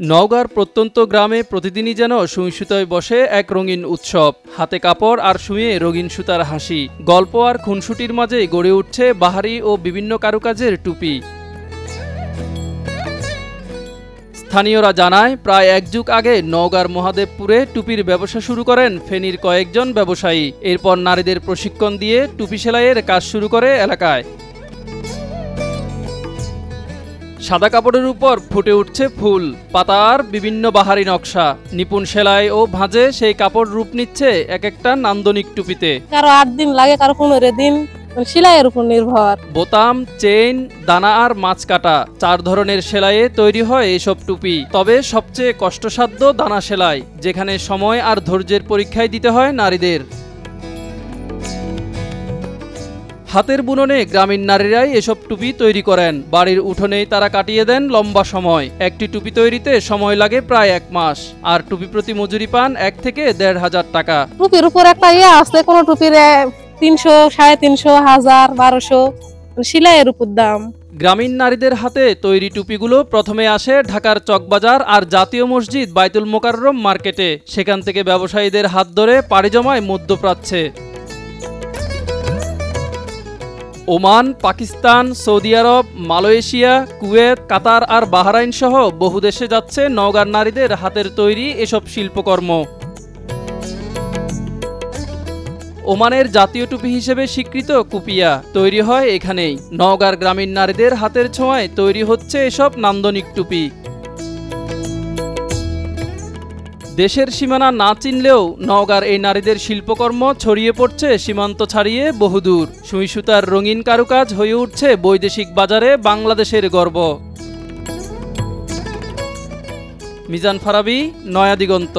নওগাঁর প্রত্যন্ত গ্রামে প্রতিদিনই যেন সুই সুতোয় বসে এক রঙিন উৎসব। হাতে কাপড় আর সুঁয়ে রঙিন সুতার হাসি, গল্প আর খুনসুটির মাঝে গড়ে উঠছে বাহারি ও বিভিন্ন কারুকাজের টুপি। স্থানীয়রা জানায়, প্রায় এক যুগ আগে নওগাঁর মহাদেবপুরে টুপির ব্যবসা শুরু করেন ফেনীর কয়েকজন ব্যবসায়ী। এরপর নারীদের প্রশিক্ষণ দিয়ে টুপি সেলাইয়ের কাজ শুরু করে এলাকায়। সাদা কাপড়ের উপর ফুটে উঠছে ফুল, পাতার বিভিন্ন বাহারি নকশা। নিপুণ সেলাই ও ভাঁজে সেই কাপড় রূপ নিচ্ছে এক একটা নান্দনিক টুপিতে। কারো 8 দিন লাগে, কারো 15 দিন, সেলাইয়ের উপর নির্ভর। বোতাম, চেইন, দানা আর মাছ কাটা 4 ধরনের সেলাইয়ে তৈরি হয় এসব টুপি। তবে সবচেয়ে কষ্টসাধ্য দানা সেলাই, যেখানে সময় আর ধৈর্যের পরীক্ষায় দিতে হয় নারীদের। হাতের বুননে গ্রামীণ নারীরাই এসব টুপি তৈরি করেন। বাড়ির উঠোনেই তারা কাটিয়ে দেন লম্বা সময়। একটি টুপি তৈরিতে সময় লাগে প্রায় 1 মাস, আর টুপি প্রতি মজুরি পান 1 থেকে 1,500 টাকা। টুপির উপর একটা আছে, কোন টুপির 300, 350, 1000, 1200 সেলাইয়ের উপর দাম। গ্রামীণ নারীদের হাতে তৈরি টুপিগুলো প্রথমে আসে ঢাকার চকবাজার আর জাতীয় মসজিদ বাইতুল মোকাররম মার্কেটে। সেখান থেকে ব্যবসায়ীদের হাত ধরে পাড়ি জমায় মধ্যপ্রাচ্যে। ওমান, পাকিস্তান, সৌদি আরব, মালয়েশিয়া, কুয়েত, কাতার আর বাহরাইন সহ বহু দেশে যাচ্ছে নওগাঁর নারীদের হাতের তৈরি এসব শিল্পকর্ম। ওমানের জাতীয় টুপি হিসেবে স্বীকৃত কুপিয়া তৈরি হয় এখানেই। নওগাঁর গ্রামীণ নারীদের হাতের ছোঁয়ায় তৈরি হচ্ছে এসব নান্দনিক টুপি। দেশের সীমানা না চিনলেও নওগাঁর এই নারীদের শিল্পকর্ম ছড়িয়ে পড়ছে সীমান্ত ছাড়িয়ে বহুদূর। সুই সুতার রঙিন কারুকাজ হয়ে উঠছে বৈদেশিক বাজারে বাংলাদেশের গর্ব। মিজান ফারাবী, নয়া দিগন্ত।